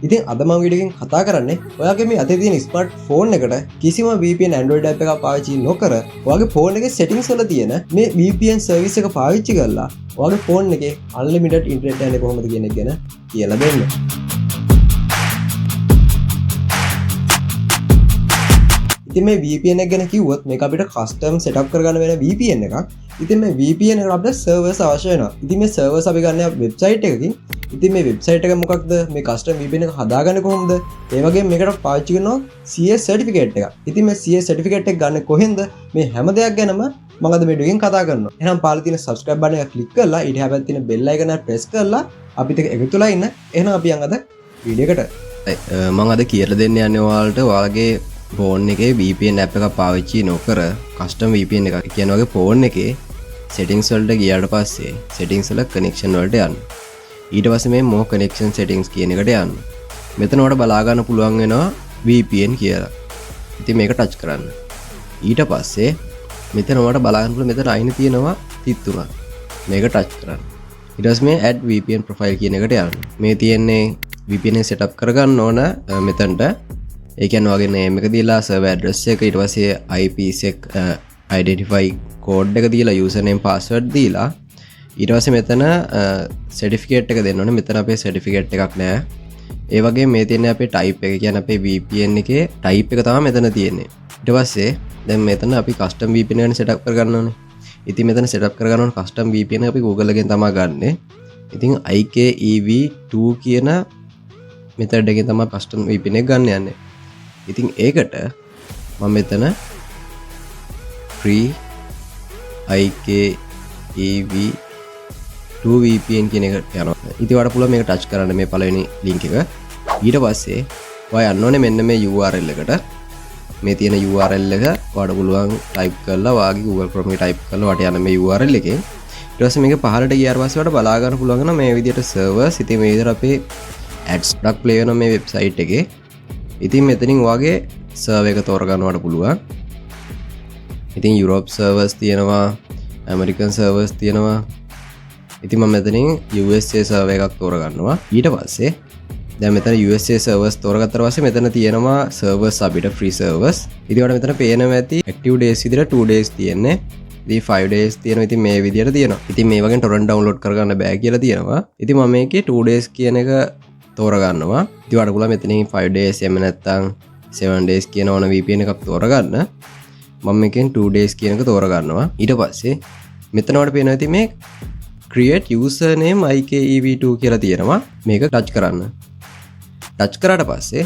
ඉතින් අද මම වීඩියෝ එකෙන් කතා කරන්නේ ඔයාගේ මේ අතේ තියෙන ස්මාර්ට් ෆෝන් එකට කිසිම VPN Android app එකක් පාවිච්චි නොකර ඔයාගේ ෆෝන් එකේ settings වල තියෙන මේ VPN service එක පාවිච්චි කරලා ඔයාගේ ෆෝන් එකේ unlimited internet යන්නේ කොහොමද කියන එක ගැන කියලා දෙන්න. ඉතින් මේ VPN එක ගැන කිව්වොත් මේක අපිට custom setup කරගන්න වෙන VPN එකක්. ඉතින් මේ VPN එකට අපිට servers අවශ්‍ය වෙනවා. ඉතින් මේ servers අපි ගන්න website එකකින්. ඉතින් මේ website එක මොකක්ද? මේ custom VPN එක හදාගන්නේ කොහොමද? ඒ වගේම මේකට පාවිච්චි කරනවා CS certificate එකක්. ඉතින් මේ CS certificate එක ගන්න කොහෙන්ද? මේ හැම දෙයක් ගැනම මම අද මේ වීඩියෝ එකෙන් කතා කරනවා. එහෙනම් පාළේ තියෙන subscribe button එක click කරලා ඊට හැබැයි තියෙන bell icon එක press කරලා අපිට එකතුලා ඉන්න. එහෙනම් අපි යන් අද වීඩියෝ එකට. මම අද කියලා දෙන්න යන්නේ ඔයාලට ඔයාලගේ ෆෝන් එකේ VPN app එකක් පාවිච්චි නොකර custom VPN එකක් කියන වගේ ෆෝන් එකේ settings වලට ගියාට පස්සේ settings වල connection වලට යන්න. ඊට පස්සේ මේ more connection settings කියන එකට යන්න. මෙතන ඔයාලට බලා ගන්න පුළුවන් වෙනවා VPN කියලා. ඉතින් මේක touch කරන්න. ඊට පස්සේ මෙතන ඔයාලට බලා ගන්න පුළුවන් මෙතන අයින තියෙනවා තිත් තුනක්. මේක touch කරන්න. ඊට පස්සේ මේ add VPN profile කියන එකට යන්න. මේ තියෙන්නේ VPN එක setup කරගන්න ඕන මෙතනට. ඒ කියන්නේ වගේ name එක දීලා server address එක ඊට පස්සේ IPsec identify code එක දීලා username password දීලා ඊට පස්සේ මෙතන certificate එක දෙන්න ඕනේ. මෙතන අපේ certificate එකක් නෑ. ඒ වගේ මේ තියෙන්නේ අපේ type එක. කියන්නේ අපේ VPN එකේ type එක තමයි මෙතන තියෙන්නේ. ඊට පස්සේ දැන් මෙතන අපි custom VPN එක setup කරගන්න ඕනේ. ඉතින් මෙතන setup කරගන්න ඕන custom VPN එක අපි Google එකෙන් තමයි ගන්නෙ. ඉතින් IKEV2 කියන method එකෙන් තමයි custom VPN එක ගන්න යන්නේ. ඉතින් ඒකට මම මෙතන free IKEV2 VPN කියන එකට යනවා. ඉතින් ඔයාලට පුළුවන් මේක touch කරන්න මේ පළවෙනි link එක. ඊට පස්සේ ඔයා යන්න ඕනේ මෙන්න මේ URL එකට. මේ තියෙන URL එක ඔයාලට පුළුවන් type කරලා ඔයාගේ Google Chrome එකේ type කරලා ඔයාලට යන්න මේ URL එකෙන්. ඊට පස්සේ මේක පහළට ගියාට පස්සේ ඔයාලට බලා ගන්න පුළුවන් වෙනවා මේ විදිහට servers. ඉතින් මේ විදිහට අපේ ads ගොඩක් play වෙනවා මේ website එකේ. ඉතින් මෙතනින් ඔයාගේ server එක තෝරගන්න ඔයාලට පුළුවන්. ඉතින් Europe servers තියෙනවා, American servers තියෙනවා. ඉතින් මම මෙතනින් USA server එකක් තෝරගන්නවා. ඊට පස්සේ දැන් මෙතන USA servers තෝරගත්තට පස්සේ මෙතන තියෙනවා servers අපිට free servers. ඉතින් ඔයාලට මෙතන පේනවා ඇති active days විදිහට 2 days තියෙන්නේ. ඉතින් 5 days තියෙනවා. ඉතින් මේ විදිහට තියෙනවා. ඉතින් මේ වගේ torrent download කරගන්න බෑ කියලා තියෙනවා. ඉතින් මම මේකේ 2 days කියන එක තෝරගන්නවා. ඉතින් ඔයාලට පුළුවන් මෙතනින් 5 days එහෙම නැත්නම් 7 days කියන ඕන VPN එකක් තෝරගන්න. මම මේකෙන් 2 days කියන එක තෝරගන්නවා. ඊට පස්සේ මෙතන ඔයාලට පේනවා ඇති මේ create username IKEV2 කියලා තියෙනවා. මේක touch කරන්න. touch කරාට පස්සේ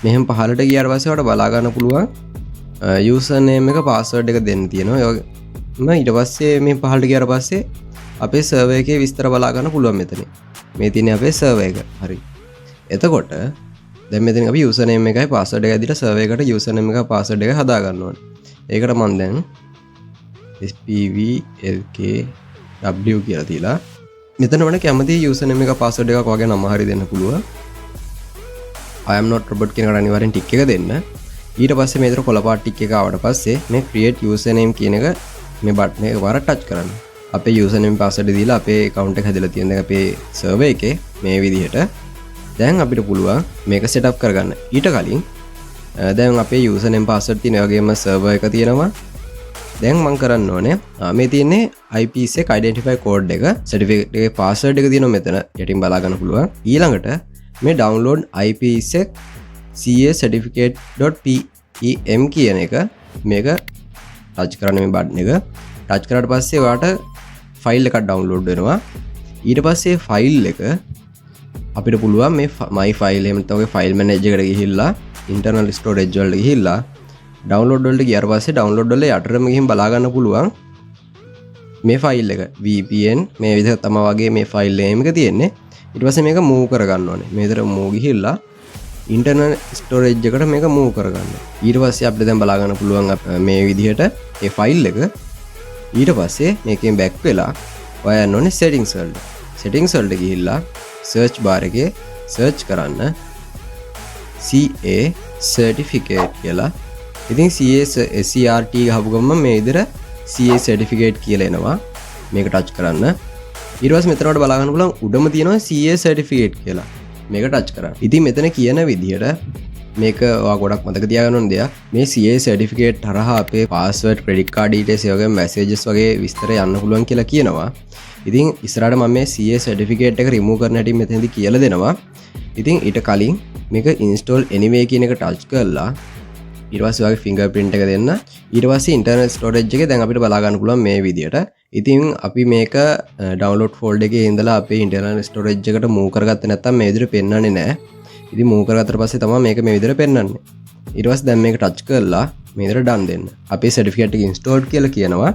මෙහෙම පහළට ගියාට පස්සේ ඔයාලට බලා ගන්න පුළුවන් username එක password එක දෙන්න තියෙනවා. ඒ ඊට පස්සේ මේ පහළට ගියාට පස්සේ අපේ server එකේ විස්තර බලා ගන්න පුළුවන් මෙතන. මේ තියෙන්නේ අපේ server එක. හරි. එතකොට දැන් මෙතන අපි username එකයි password එකයි දීලා server එකට username එකයි password එක හදා ගන්න ඕනේ. ඒකට මම දැන් spvlkw කියලා තියලා මෙතන වල කැමති username එක password එකක් වගේ නම හරි දෙන්න පුළුවන්. I am not robot කියන එකට අනිවාර්යෙන් ටික් එක දෙන්න. ඊට පස්සේ මේ විතර කොළ පාට ටික් එක ආවට පස්සේ මේ create username කියන එක මේ බටන් එක වර ටච් කරන්න. අපේ username password දීලා අපේ account එක හැදලා තියෙන දැන් අපේ server එකේ මේ විදිහට දැන් අපිට පුළුවන් මේක setup කරගන්න. ඊට කලින් දැන් අපේ username password තියෙන වගේම server එක තියෙනවා. දැන් මම කරන්න ඕනේ මේ තියෙන්නේ IPsec identify code එක certificate එකේ password එක තියෙනවා මෙතන යටින් බලා ගන්න පුළුවන්. ඊළඟට මේ download IPsec CA certificate.pem කියන එක මේක touch කරන්න මේ බටන් එක touch කරාට පස්සේ ඔයාලට ෆයිල් එකක් download වෙනවා. ඊට පස්සේ ෆයිල් එක අපිට පුළුවන් මේ my file එහෙම නැත්නම් ඔගේ file manager එකට ගිහිල්ලා internal storage වලට ගිහිල්ලා download වලට ගියාට පස්සේ download වල යටටම ගිහින් බලා ගන්න පුළුවන් මේ ෆයිල් එක VPN මේ විදිහට තමයි වගේ මේ ෆයිල් name එක තියෙන්නේ. ඊට පස්සේ මේක move කරගන්න ඕනේ. මේ විතර move ගිහිල්ලා internal storage එකට මේක move කරගන්න. ඊට පස්සේ අපිට දැන් බලා ගන්න පුළුවන් මේ විදිහට මේ ෆයිල් එක. ඊට පස්සේ මේකෙන් back වෙලා ඔයා යන්න ඕනේ settings වලට. settings වලට ගිහිල්ලා search bar එකේ search කරන්න CA certificate කියලා. ඉතින් CA CRT ගහපු ගමන් මේ විදිහට CA certificate කියලා එනවා. මේක touch කරන්න. ඊට පස්සේ මෙතනට බලා ගන්න පුළුවන් උඩම තියෙනවා CA certificate කියලා. මේක ටච් කරන්න. ඉතින් මෙතන කියන විදිහට මේක ඔයා ගොඩක් මතක තියාගන්න ඕන දෙයක්. මේ CA සර්ටිෆිකේට් හරහා අපේ පාස්වර්ඩ්, ක්‍රෙඩිට් කාඩ් ඩීටේල්ස් වගේ මැසේජස් වගේ විස්තර යන්න පුළුවන් කියලා කියනවා. ඉතින් ඉස්සරහට මම මේ CA සර්ටිෆිකේට් එක රිමූව් කරන්න හැටි මෙතනදී කියලා දෙනවා. ඉතින් ඊට කලින් මේක install anyway කියන එක ටච් කරලා ඊට පස්සේ ඔයාගේ fingerprint එක දෙන්න. ඊට පස්සේ internal storage එකේ දැන් අපිට බලා ගන්න පුළුවන් මේ විදියට. ඉතින් අපි මේක download folder එකේ ඉඳලා අපේ internal storage එකට move කරගත්තේ නැත්නම් මේ විදියට පෙන්වන්නේ නැහැ. ඉතින් move කරගත්තට පස්සේ තමයි මේක මේ විදියට පෙන්වන්නේ. ඊට පස්සේ දැන් මේක touch කරලා මේ විදියට done දෙන්න. අපේ certificate එක installed කියලා කියනවා.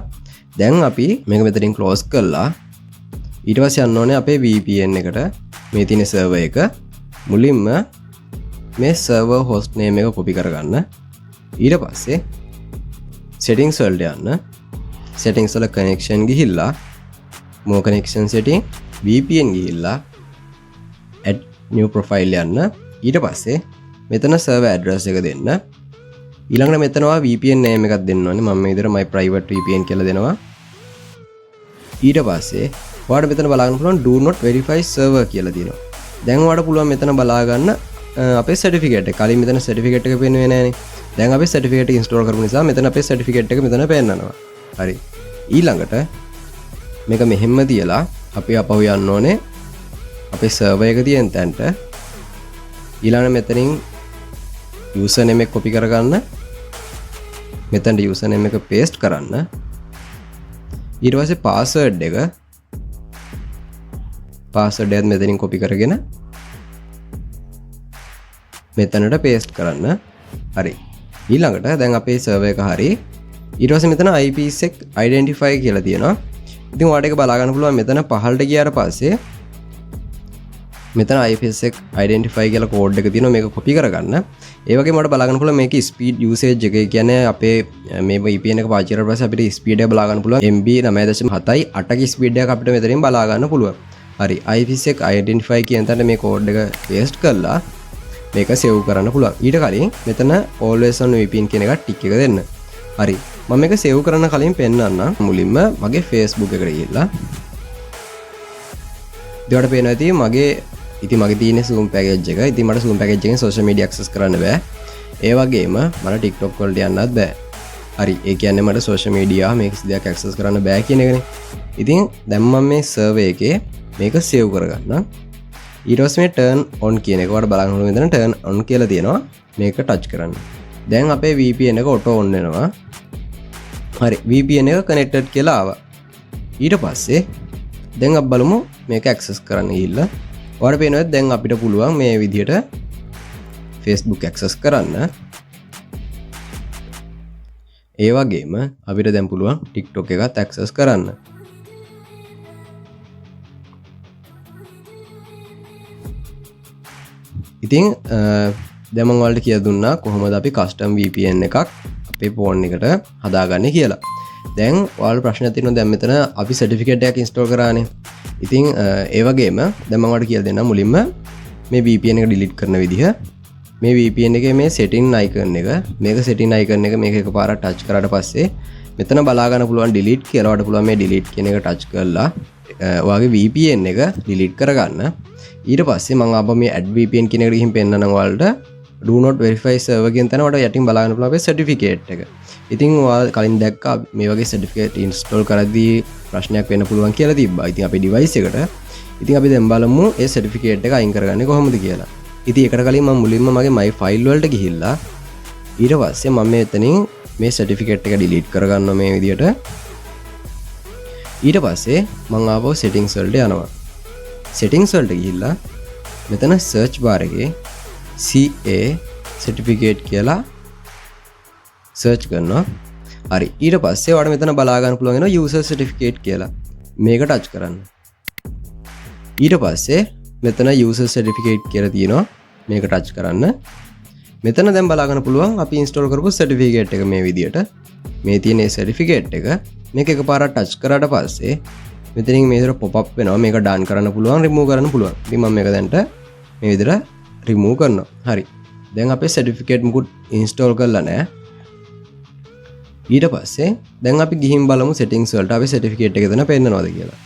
දැන් අපි මේක මෙතනින් close කරලා ඊට පස්සේ යන්න ඕනේ අපේ VPN එකට. මේ තියෙන server එක. මුලින්ම මේ server host name එක copy කරගන්න. ඊට පස්සේ settings වලට යන්න. settings වල connection ගිහිල්ලා more connection setting VPN ගිහිල්ලා add new profile යන්න. ඊට පස්සේ මෙතන server address එක දෙන්න. ඊළඟට මෙතන ඔයා VPN name එකක් දෙන්න ඕනේ. මම මේ විදිහට my private VPN කියලා දෙනවා. ඊට පස්සේ ඔයාලට මෙතන බලා ගන්න පුළුවන් do not verify server කියලා තියෙනවා. දැන් ඔයාලට පුළුවන් මෙතන බලා ගන්න අපේ certificate එක. කලින් මෙතන certificate එක පෙන්වන්නේ නැහනේ. දැන් අපි certificate එක install කරපු නිසා මෙතන අපේ certificate එක මෙතන පෙන්නනවා. හරි. ඊළඟට මේක මෙහෙම තියලා අපි අපව යන්න ඕනේ අපේ server එක තියෙන තැනට. ඊළඟ මෙතනින් username එක copy කරගන්න. මෙතනට username එක paste කරන්න. ඊට පස්සේ password එකත් මෙතනින් copy කරගෙන මෙතනට paste කරන්න. හරි. ඊළඟට දැන් අපේ server එක හරි. ඊට පස්සේ මෙතන IPsec identify කියලා තියෙනවා. ඉතින් ඔයාලට ඒක බලා ගන්න පුළුවන් මෙතන පහළට ගියාට පස්සේ මෙතන IPsec identify කියලා කෝඩ් එක තියෙනවා. මේක copy කරගන්න. ඒ වගේම ඔයාලට බලා ගන්න පුළුවන් මේකේ speed usage එක. ඒ කියන්නේ අපේ මේ VPN එක පාවිච්චි කරලා පස්සේ අපිට speed එක බලා ගන්න පුළුවන් MB 9.7යි 8ක speed එකක් අපිට මෙතනින් බලා ගන්න පුළුවන්. හරි. IPsec identify කියන තැනට මේ කෝඩ් එක paste කරලා මේක save කරන්න පුළුවන්. ඊට කලින් මෙතන always on VPN කියන එක ටික් එක දෙන්න. හරි. මම මේක save කරන්න කලින් පෙන්නන්නම්. මුලින්ම මගේ Facebook එකට ගිහිල්ලා ඉතින් පේනවා ඇති මගේ තියෙන Zoom package එක. ඉතින් මට Zoom package එකෙන් social media access කරන්න බෑ. ඒ වගේම මට TikTok වලට යන්නත් බෑ. හරි. ඒ කියන්නේ මට social media මේක සිදයක් access කරන්න බෑ කියන එකනේ. ඉතින් දැන් මම මේ server එකේ මේක save කරගන්නම්. ඊට පස්සේ මේ turn on කියන එක වල බලන්න ඕනේ. මෙතන turn on කියලා තියෙනවා. මේක touch කරන්න. දැන් අපේ VPN එක auto on වෙනවා. හරි. VPN එක connected කියලා ආවා. ඊට පස්සේ දැන් අපි බලමු මේක access කරන්න ගිහිල්ලා. ඔයාලට පේනවා දැන් අපිට පුළුවන් මේ විදිහට Facebook access කරන්න. ඒ වගේම අපිට දැන් පුළුවන් TikTok එකත් access කරන්න. ඉතින් දැන් මම ඔයාලට කියලා දුන්නා කොහොමද අපි custom VPN එකක් අපේ phone එකට හදාගන්නේ කියලා. දැන් ඔයාලට ප්‍රශ්නයක් තියෙනවා. දැන් මෙතන අපි certificate එකක් install කරානේ. ඉතින් ඒ වගේම දැන් මම ඔයාලට කියලා දෙන්නම් මුලින්ම මේ VPN එක delete කරන විදිහ. මේ VPN එකේ මේ setting icon එක, මේක setting icon එක මේක එකපාරක් touch කරාට පස්සේ මෙතන බලා ගන්න පුළුවන් delete කියලා. ඔයාලට පුළුවන් මේ delete කියන එක touch කරලා ඔයාගේ VPN එක delete කරගන්න. ඊට පස්සේ මම ආපහු මේ add VPN කියන එකට ගිහින් පෙන්නනවා ඔයාලට do not verify server කියන තැන ඔයාලට යටින් බලා ගන්න පුළුවන් අපේ certificate එක. ඉතින් ඔයාලා කලින් දැක්කා මේ වගේ certificate install කරද්දී ප්‍රශ්නයක් වෙන්න පුළුවන් කියලා තිබ්බා. ඉතින් අපේ device එකට. ඉතින් අපි දැන් බලමු ඒ certificate එක අයින් කරගන්නේ කොහොමද කියලා. ඉතින් ඒකට කලින් මම මුලින්ම මගේ my file වලට ගිහිල්ලා ඊට පස්සේ මම මෙතනින් මේ certificate එක delete කරගන්නවා මේ විදියට. ඊට පස්සේ මම ආපහු settings වලට යනවා. settings වලට ගිහිල්ලා මෙතන search bar එකේ CA certificate කියලා search කරනවා. හරි. ඊට පස්සේ ඔයාලට මෙතන බලා ගන්න පුළුවන් වෙනවා user certificate කියලා. මේක touch කරන්න. ඊට පස්සේ මෙතන user certificate කියලා තියෙනවා. මේක touch කරන්න. මෙතන දැන් බලා ගන්න පුළුවන් අපි install කරපු certificate එක මේ විදියට. මේ තියෙන certificate එක මේක එකපාරක් touch කරාට පස්සේ මෙතනින් මේ විදියට pop up වෙනවා. මේක done කරන්න පුළුවන්, remove කරන්න පුළුවන්. ඉතින් මම මේක දැන්ට මේ විදියට remove කරනවා. හරි. දැන් අපේ certificate මුකුත් install කරලා නැහැ. ඊට පස්සේ දැන් අපි ගිහින් බලමු settings වලට අපි certificate එක එතන පෙන්නනවාද කියලා.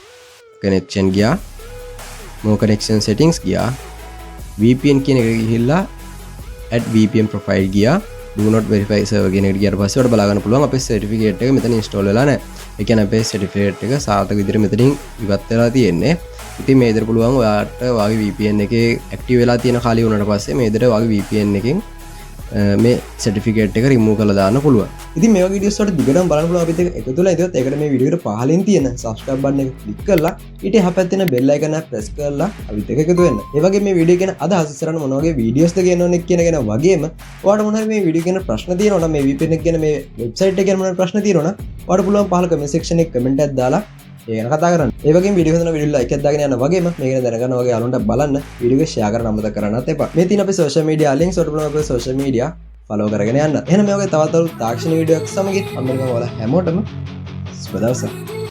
connection ගියා. more connection settings ගියා. VPN කියන එක ගිහිල්ලා add VPN profile ගියා do not verify server කියන එකට ගියාට පස්සේ ඔයාලට බලා ගන්න පුළුවන් අපේ certificate එක මෙතන install වෙලා නැහැ. ඒ කියන්නේ අපේ certificate එක සාර්ථක විදිහට මෙතනින් ඉවත් වෙලා තියෙන්නේ. ඉතින් මේ විදිහට පුළුවන් ඔයාලට වාගේ VPN එකේ active වෙලා තියෙන කාලය වුණාට පස්සේ මේ විදිහට වාගේ VPN එකෙන් මේ certificate එක remove කරලා දාන්න පුළුවන්. ඉතින් මේ වගේ videos වලට දිගටම බලන්න පුළුවන් අපිත් එක්ක එකතු වෙලා ඉතින් ඒකට මේ වීඩියෝ එකට පහලින් තියෙන subscribe button එක click කරලා ඊට එහා පැත්තේ තියෙන bell icon එක press කරලා අපිත් එක්ක එකතු වෙන්න. ඒ වගේ මේ වීඩියෝ ගැන අදහස් ඉස්සරහට මොන වගේ videos ද කියනවනේ කියන වගේම ඔයාලට මොන හරි මේ වීඩියෝ ගැන ප්‍රශ්න තියෙනවා නම් මේ VPN එක ගැන මේ website එක ගැන මොන ප්‍රශ්න තියෙනවා නම් ඔයාලට පුළුවන් පහල comment section එකේ comment එකක් දාලා ඒ ගැන කතා කරන්න. ඒ වගේම වීඩියෝ හදන වීඩියෝ like එකක් දාගෙන යන වගේම මේක ගැන දැනගන්න වගේ යාළුවන්ට බලන්න වීඩියෝ එක share කරන්න අමතක කරන්නත් එපා. මේ තියෙන අපේ social media links වලට පුළුවන් අපේ social media follow කරගෙන යන්න. එහෙනම් මේ වගේ තවත් තාක්ෂණික වීඩියෝ එකක් සමග අම්මලා හැමෝටම සුබ දවසක්.